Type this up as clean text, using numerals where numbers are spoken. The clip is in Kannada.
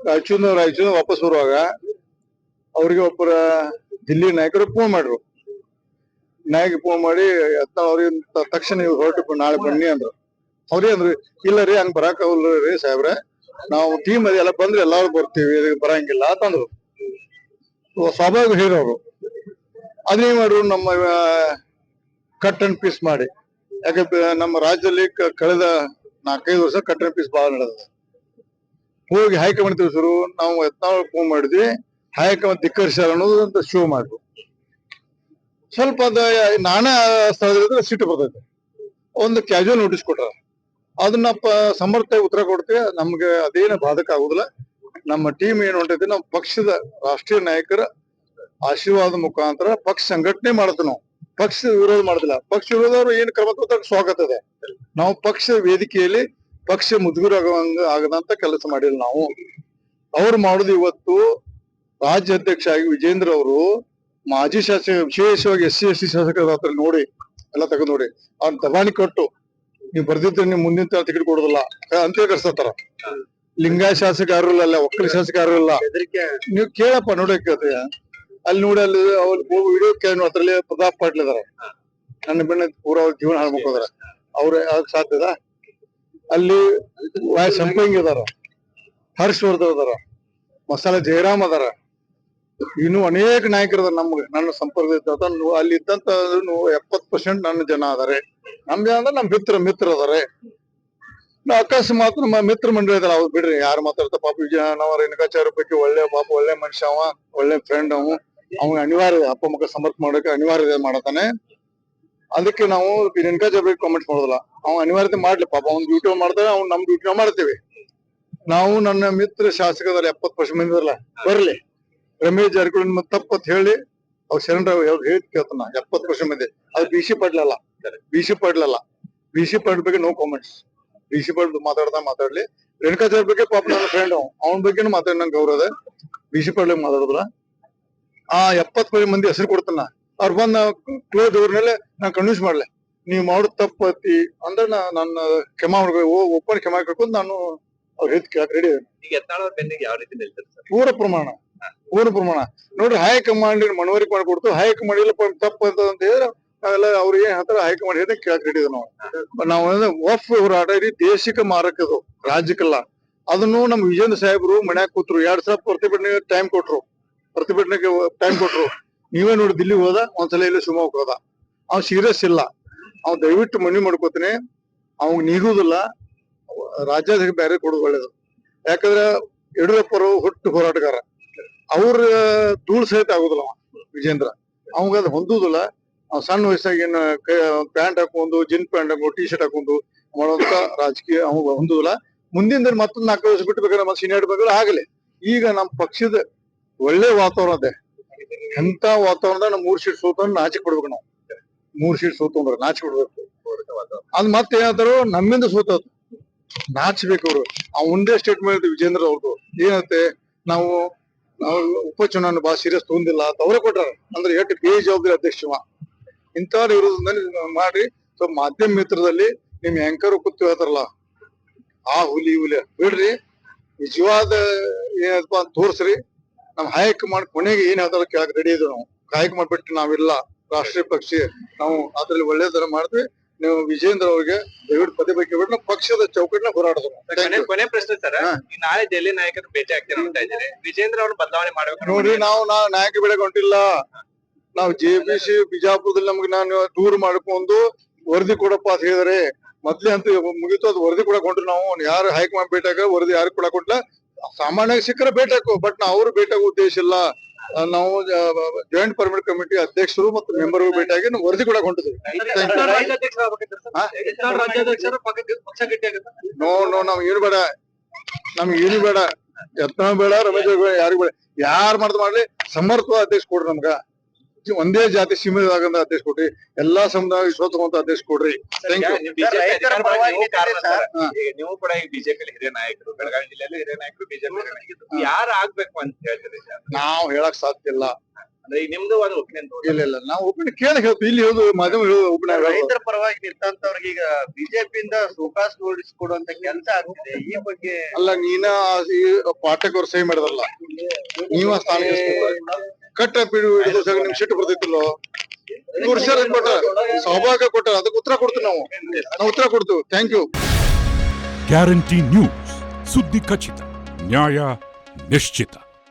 ರಾಯಚೂರು ವಾಪಸ್ ಬರುವಾಗ ಅವ್ರಿಗೆ ಒಬ್ಬರ ದಿಲ್ಲಿ ನಾಯಕರು ಫೋನ್ ಮಾಡ್ರು. ನಾಯಕ ಫೋನ್ ಮಾಡಿ ಅವ್ರಿಗೆ ತಕ್ಷಣ ನೀವು ಹೊರಟು ನಾಳೆ ಬನ್ನಿ ಅಂದ್ರು. ಅವ್ರೇ ಅಂದ್ರು ಇಲ್ಲ ರೀ ಹಂಗ್ ಬರಾಕ್ ರೀ ಸಾಹೇಬ್ರೆ, ನಾವು ಟೀಮ್ ಅದೇ ಎಲ್ಲ ಬಂದ್ರೆ ಎಲ್ಲಾರು ಬರ್ತೀವಿ, ಬರಂಗಿಲ್ಲ ಅಂತಂದ್ರು. ಸ್ವಾಭಾವಿಕ ಹೇಳಿರೋರು. ಅದೇ ಮಾಡ್ರು ನಮ್ಮ ಕಟ್ ಅಂಡ್ ಪೀಸ್ ಮಾಡಿ. ಯಾಕಂದ್ರೆ ನಮ್ಮ ರಾಜ್ಯದಲ್ಲಿ ಕಳೆದ 4-5 ವರ್ಷ ಕಟ್ ಅಂಡ್ ಪೀಸ್ ಬಹಳ ನಡೆದ. ಹೋಗಿ ಹೈಕಮಾಂಡ್ ತಿಳಿಸಿದ್ರು, ನಾವು ಯತ್ನಾಳ್ ಫೋನ್ ಮಾಡಿದ್ವಿ, ಹೈಕಮಾಂಡ್ ಧಿಕ್ಕರಿಸ್ಯಾರ ಅನ್ನೋದು ಅಂತ ಶೋ ಮಾಡ್ರು. ಸ್ವಲ್ಪ ನಾನಾ ಸ್ಥಳದಲ್ಲಿ ಸಿಟ್ಟು ಬರ್ತೈತೆ. ಒಂದು ಕ್ಯಾಶುವಲ್ ನೋಟಿಸ್ ಕೊಟ್ರ, ಅದನ್ನ ಸಮರ್ಥ ಉತ್ತರ ಕೊಡ್ತೀವಿ, ನಮ್ಗೆ ಅದೇನು ಬಾಧಕ ಆಗುದಿಲ್ಲ. ನಮ್ಮ ಟೀಮ್ ಏನ್ ಹೊಂಟೈತಿ, ನಮ್ಮ ಪಕ್ಷದ ರಾಷ್ಟ್ರೀಯ ನಾಯಕರ ಆಶೀರ್ವಾದ ಮುಖಾಂತರ ಪಕ್ಷ ಸಂಘಟನೆ ಮಾಡ್ತೀವಿ. ನಾವು ಪಕ್ಷ ವಿರೋಧ ಮಾಡುದಿಲ್ಲ. ಪಕ್ಷ ವಿರೋಧವರು ಏನ್ ಕ್ರಮ ತಗೋತಾರ ಸ್ವಾಗತ ಇದೆ. ನಾವು ಪಕ್ಷ ವೇದಿಕೆಯಲ್ಲಿ ಪಕ್ಷ ಮುದುಗುರ ಆಗದಂತ ಕೆಲಸ ಮಾಡಿಲ್ಲ ನಾವು. ಅವ್ರು ಮಾಡುದು ಇವತ್ತು ರಾಜ್ಯ ಅಧ್ಯಕ್ಷ ಆಗಿ ವಿಜೇಂದ್ರ ಅವರು ಮಾಜಿ ಶಾಸಕ, ವಿಶೇಷವಾಗಿ SC/ST ಶಾಸಕರ ಹತ್ರ ನೋಡಿ ಎಲ್ಲ ತಗೊಂಡ್ ನೋಡಿ ಅವ್ರ ದಬಾಣಿ ಕೊಟ್ಟು, ನೀವು ಬರ್ದಿದ್ರೆ ನೀವು ಮುಂದಿನ ಟಿಕೆಟ್ ಕೊಡೋದಿಲ್ಲ ಅಂತ ಕರ್ಸತ್ತಾರ. ಲಿಂಗಾಯ ಶಾಸಕ ಯಾರು ಇಲ್ಲ, ಒಕ್ಕಲಿ ಶಾಸಕ ಯಾರು ಇಲ್ಲ. ನೀವು ಕೇಳಪ್ಪ ನೋಡಕ್ ಅಲ್ಲಿ ನೋಡಿ, ಅಲ್ಲಿ ಅವ್ರು ವಿಡಿಯೋ ಕೇಳಿ ಅದ್ರಲ್ಲಿ ಪ್ರತಾಪ್ ಪಾಟೀಲ್ ಇದಾರ, ನನ್ನ ಬೆನ್ನ ಪೂರ ಜೀವನ ಹಾಳು ಮಾಡ್ಕೋದಾರ. ಅವ್ರ ಸಾಧ್ಯದ ಅಲ್ಲಿ ಸಂಪಂಗಿ ಅದಾರ, ಹರ್ಷವರ್ಧನ್ ಅದಾರ, ಮಸಾಲೆ ಜಯರಾಮ್ ಅದಾರ, ಇನ್ನು ಅನೇಕ ನಾಯಕರು ನನ್ನ ಸಂಪರ್ಕ ಅಲ್ಲಿ ಇದ್ದಂತ 70% ನನ್ನ ಜನ ಅದಾರೆ. ನಮ್ ಜನ ಅಂದ್ರೆ ನಮ್ ಮಿತ್ರ ಅದಾರೆ. ಅಕಸ್ಮಾತ್ ನಮ್ಮ ಮಿತ್ರ ಮಂಡಳಿ ಇದಾರ, ಅವ್ರು ಬಿಡ್ರಿ ಯಾರು ಮಾತಾಡ್ತಾ. ಪಾಪ ನಾವು ರೇಣುಕಾಚಾರ್ಯ ಬಗ್ಗೆ ಒಳ್ಳೆ ಮನುಷ್ಯ, ಅವ ಒಳ್ಳೆ ಫ್ರೆಂಡ್. ಅವ್ನ ಅನಿವಾರ್ಯ ಅಪ್ಪ ಮಕ್ಕ ಸಮರ್ಥ ಮಾಡಕ್ಕೆ ಅನಿವಾರ್ಯ ಮಾಡತಾನೆ. ಅದಕ್ಕೆ ನಾವು ರೇಣುಕಾಚಾರ್ಯ ಬಗ್ಗೆ ಕಾಮೆಂಟ್ ಮಾಡೋದಿಲ್ಲ. ಅವ್ನ ಅನಿವಾರ್ಯತೆ ಮಾಡ್ಲಿ, ಪಾಪ ಅವ್ನ ಡ್ಯೂಟಿ ಮಾಡ್ತಾರೆ, ಅವ್ನು ನಮ್ ಡ್ಯೂಟಿ ಮಾಡ್ತೇವೆ ನಾವು. ನನ್ನ ಮಿತ್ರ ಶಾಸಕರ 70% ಮಂದಿ ಇರಲ್ಲ, ಬರ್ಲಿ. ರಮೇಶ್ ಜಾರಕಿಹೊಳಿ ತಪ್ಪತ್ ಹೇಳಿ ಅವ್ರು ಶರಣರ ಹೇಳಿ ಕೇಳ್ತಾನ. 70% ಮಂದಿ ಅದು BC ಪಾಟೀಲ್ ಅಲ್ಲ. BC ಪಾಟೀಲ್ ಬಗ್ಗೆ ನೋ ಕಾಮೆಂಟ್ಸ್. BC ಪಾಟೀಲ್ ಮಾತಾಡ್ಲಿ. ರೇಣುಕಾಚಾರ್ಯ ಬಗ್ಗೆ ಪಾಪ ನನ್ನ ಫ್ರೆಂಡ್, ಅವನ ಬಗ್ಗೆನೂ ಮಾತಾಡಿ ನಂಗೆ ಗೌರವ ಇದೆ. BC ಪಾಟೀಲ್ ಮಾತಾಡಿದ್ರ ಆ 70% ಮಂದಿ ಹೆಸರು ಕೊಡ್ತಾನ. ಅವ್ರು ಬಂದ್ ಕ್ಲೋಸ್ ಅವ್ರನ್ನೆಲ್ಲ ನಾನ್ ಕನ್ವಿನ್ಸ್ ಮಾಡ್ಲೆ, ನೀವ್ ಮಾಡೋದ್ ತಪ್ಪತಿ ಅಂದ್ರೆ ನನ್ನ ಕ್ಷಮಾ ಮಾಡ್ಬೇಕು, ಒಪ್ಪನ್ ಕ್ಷಮಾ ಕೇಳ್ಕೊಂಡು ನಾನು ಅವ್ರು ಹೇಳಿ ಕೇಳಕ್ ರೆಡಿ. ಪೂರ ಪ್ರಮಾಣ ನೋಡ್ರಿ, ಹೈಕಮಾಂಡ್ ಮನವರಿಕೆ ಮಾಡ್ಕೊಡ್ತು. ಹೈಕಮಾಂಡ್ ಇಲ್ಲ ತಪ್ಪ ಅಂತ ಹೇಳಿದ್ರೆ ನಾವೆಲ್ಲ ಅವ್ರಿಗೆ ಏನ್ ಹೇಳ್ತಾರೆ ಹೈಕಮಾಂಡ್ ಹೇಳಿದ್ರೆ ಕೇಳಕ್ ರೆಡಿ ಇದೆ. ನಾವು ವಫ್ ಹೋರಾಟ ಇಡೀ ದೇಶಕ್ಕೆ ಮಾರಕದು, ರಾಜ್ಯಕ್ಕಲ್ಲ. ಅದನ್ನು ನಮ್ ವಿಜೇಂದ್ರ ಸಾಹೇಬರು ಮನ್ಯಾಗ ಕೂತ್ರು, 2 ಸಲ ಪ್ರತಿಭಟನೆಗೆ ಟೈಮ್ ಕೊಟ್ರು. ನೀವೇ ನೋಡಿ, ದಿಲ್ಲಿ ಹೋದ, ಒಂದ್ಸಲ ಇಲ್ಲಿ ಶಿವಮೊಗ್ಗ ಹೋದ. ಅವ್ನು ಸೀರಿಯಸ್ ಇಲ್ಲ. ಅವ್ನು ದಯವಿಟ್ಟು ಮನವಿ ಮಾಡ್ಕೋತೀನಿ, ಅವ್ನ್ ನೀಗುದಿಲ್ಲ. ರಾಜ್ಯಾಧ್ಯಕ್ಷ ಬೇರೆ ಕೊಡೋದು ಒಳ್ಳೇದು. ಯಾಕಂದ್ರೆ ಯಡಿಯೂರಪ್ಪರು ಹುಟ್ಟು ಹೋರಾಟಗಾರ, ಅವ್ರ ಧೂಳ್ ಸಹಿತ ಆಗುದಿಲ್ಲ ವಿಜೇಂದ್ರ. ಅವಂಗದ್ ಹೊಂದುದಿಲ್ಲ. ಅವ್ ಸಣ್ಣ ವಯಸ್ಸಾಗಿ ಏನ್ ಪ್ಯಾಂಟ್ ಹಾಕೊಂಡು, ಜಿನ್ ಪ್ಯಾಂಟ್ ಹಾಕೊಂಡು, ಟಿ ಶರ್ಟ್ ಹಾಕೊಂಡು ಮಾಡುವಂತ ರಾಜಕೀಯ ಅವಾಗ ಹೊಂದುದಿಲ್ಲ. ಮುಂದಿನ ದಿನ ಮತ್ತೊಂದು 4 ವರ್ಷ ಬಿಟ್ಟು ಬೇಕಾದ್ರೆ ಮತ್ತೆ ಸೀನಿಯರ್ ಬೇಕಾದ್ರೆ ಆಗಲಿ. ಈಗ ನಮ್ಮ ಪಕ್ಷದ ಒಳ್ಳೆ ವಾತಾವರಣ ಇದೆ. ಎಂತ ವಾತಾವರಣದಾಗ ನಾವು 3 ಸೀಟ್ ಸೋತ ನಾಚಿಕ್ ಬಿಡ್ಬೇಕು. ನಾವು 3 ಸೀಟ್ ಸೋತು ಅಂದ್ರೆ ನಾಚಿಕ್ ಬಿಡ್ಬೇಕು. ಅದ್ ಮತ್ತೆ ಏನಾದ್ರು ನಮ್ಮಿಂದ ಸೋತ ನಾಚ್ಬೇಕು. ಅವ್ರು ಒಂದೇ ಸ್ಟೇಟ್ಮೆಂಟ್ ವಿಜೇಂದ್ರ ಅವ್ರದ್ದು ಏನತ್ತೆ, ನಾವು ಉಪಚುನಾವಣೆ ಬಹಳ ಸೀರಿಯಸ್ ತಗೊಂಡಿಲ್ಲ ಅಂತ ಅವರೇ ಕೊಟ್ಟಾರ. ಅಂದ್ರೆ ಎಷ್ಟು ಬೇಜವಾಬ್ದಾರಿ ಅಧ್ಯಕ್ಷ ಇಂಥವ್ರ ವಿರೋಧದಲ್ಲಿ ಮಾಡಿ. ಸೊ ಮಾಧ್ಯಮ ಮಿತ್ರದಲ್ಲಿ ನಿಮ್ ಆಂಕರ್ ಕೂತು ಹೇಳ್ತಾರಲ್ಲ, ಆ ಹುಲಿ ಬಿಡ್ರಿ, ನಿಜವಾದ ಏನಪ್ಪ ಅಂತ ತೋರ್ಸ್ರಿ. ನಮ್ ಹೈಕಮಾಂಡ್ ಕೊನೆಗೆ ಏನ್ ಹೇಳ್ತಾರ ಕೇಳಕ್ ರೆಡಿ ಇದ್ರು. ನಾವು ಹೈಕಮಾಂಡ್ ಬಿಟ್ಟು ನಾವಿಲ್ಲ, ರಾಷ್ಟ್ರೀಯ ಪಕ್ಷ ನಾವು ಅದ್ರಲ್ಲಿ ಒಳ್ಳೆದರ ಮಾಡ್ತೀವಿ. ನೀವು ವಿಜೇಂದ್ರ ಅವ್ರಿಗೆ ದಯವಿಟ್ಟು ಪದೇ ಬಗ್ಗೆ ಬಿಟ್ಟು ನಾವು ಪಕ್ಷದ ಚೌಕಟ್ಟಿನ ಹೋರಾಡೋದು. ಕೊನೆ ಪ್ರಶ್ನೆ ಸರ್, ನಾಳೆ ದೆಹಲಿ ನಾಯಕರು ಭೇಟಿ ಆಗ್ತಾರೆ ಅಂತ ಇದ್ದಾರೆ. ವಿಜೇಂದ್ರ ಅವರು ಬದಲಾವಣೆ ಮಾಡ್ಬೇಕು ನೋಡ್ರಿ, ನಾವು ನಾಯಕ ಬೆಳಗ್ಗೆ ಹೊಂಟಿಲ್ಲ. ನಾವು JBC ಬಿಜಾಪುರದಲ್ಲಿ ನಮ್ಗೆ ನಾನು ಟೂರ್ ಮಾಡ್ಕೊಂಡು ವರದಿ ಕೊಡಪ್ಪ ಅಂತ ಹೇಳಿದಾರೆ. ಮೊದ್ಲೇ ಅಂತ ಮುಗಿತು, ಅದು ವರದಿ ಕೂಡ ಕೊಂಡ್ರು. ನಾವು ಯಾರು ಹೈಕಮಾಂಡ್ ಭೇಟಿಯಾಗ ವರದಿ ಯಾರು ಕೂಡ ಕೊಟ್ಟಿಲ್ಲ. ಸಾಮಾನ್ಯವಾಗಿ ಸಿಕ್ಕರೆ ಭೇಟಿ ಹಾಕೋ, ಬಟ್ ನಾವು ಅವ್ರು ಭೇಟಿಯಾಗೋ ಉದ್ದೇಶ ಇಲ್ಲ. ನಾವು ಜಾಯಿಂಟ್ ಪರ್ಮಿಟ್ ಕಮಿಟಿ ಅಧ್ಯಕ್ಷರು ಮತ್ತು ಮೆಂಬರ್ಗಳು ಭೇಟಿಯಾಗಿ ನಾವು ವರದಿ ಕೂಡ ಕೊಂಡಿದ್ದೀವಿ. ನೋ ನಮ್ಗೆ ಏನು ಬೇಡ, ಯತ್ನ ಬೇಡ, ರಮೇಶ್ ಬೇಡ, ಯಾರಿಗೂ ಬೇಡ. ಯಾರು ಮಾಡ್ಲಿ ಸಮರ್ಥ ಅಧ್ಯಕ್ಷ ಕೊಡ್ರಿ. ನಮ್ಗ ಒಂದೇ ಜಾತಿ ಸೀಮಿತವಾಗಂತ ಅಧ್ಯಕ್ಷ ಕೊಡ್ರಿ, ಎಲ್ಲಾ ಸಮುದಾಯ ವಿಶ್ವಾಸವಂತ ಅಧ್ಯಕ್ಷ ಕೊಡ್ರಿ. ನೀವು ಕೂಡ ಈಗ ಬಿಜೆಪಿ ಹಿರಿಯ ನಾಯಕರು, ಬೆಳಗಾವಿ ಜಿಲ್ಲೆಯಲ್ಲಿ ಹಿರಿಯ ನಾಯಕರು, ಬಿಜೆಪಿ ಯಾರು ಆಗ್ಬೇಕು ಅಂತ ಹೇಳ್ತೀರಿ? ನಾವ್ ಹೇಳಕ್ ಸಾಧ್ಯ ಇಲ್ಲ. ಅಂದ್ರೆ ಈಗ ನಿಮ್ದು ಒಂದು ಒಪಿನಿಯನ್ ಇಲ್ಲ ನಾವು ಒಬ್ಬನ ಕೇಳಿ ಹೇಳ್ತೀವಿ, ಇಲ್ಲಿ ಹೇಳುದು ಮಾಧ್ಯಮ ಹೇಳುದು ಒಬ್ಬನ ರೈತರ ಪರವಾಗಿ ನಿಂತಂತವ್ರಿಗೆ ಈಗ ಬಿಜೆಪಿಯಿಂದ ಸುಖಾಸ್ ಕೊಡುವಂತ ಕೆಲಸ ಆಗ್ತಿದೆ. ಈ ಬಗ್ಗೆ ಅಲ್ಲ, ನೀನ ಈ ಪಾಠಕರು ಸಹಿ ಮಾಡಿದ್ರಲ್ಲ, ನೀವ ಸ್ಥಾನಕ್ಕೆ ಕಟ್ಟ ಹಿಡಿದು ನಿಮ್ ಸಿಟ್ಟು ಬರ್ತಿತ್ತಲ್ಲೋ, ವರ್ಷ ಕೊಟ್ಟ ಸೌಭಾಗ್ಯ ಕೊಟ್ಟ, ಅದಕ್ಕೆ ಉತ್ತರ ಕೊಡ್ತೀವಿ ನಾವು ಉತ್ತರ ಕೊಡ್ತೀವಿ. Thank you. ಗ್ಯಾರಂಟಿ ನ್ಯೂಸ್, ಸುದ್ದಿ ಖಚಿತ, ನ್ಯಾಯ ನಿಶ್ಚಿತ.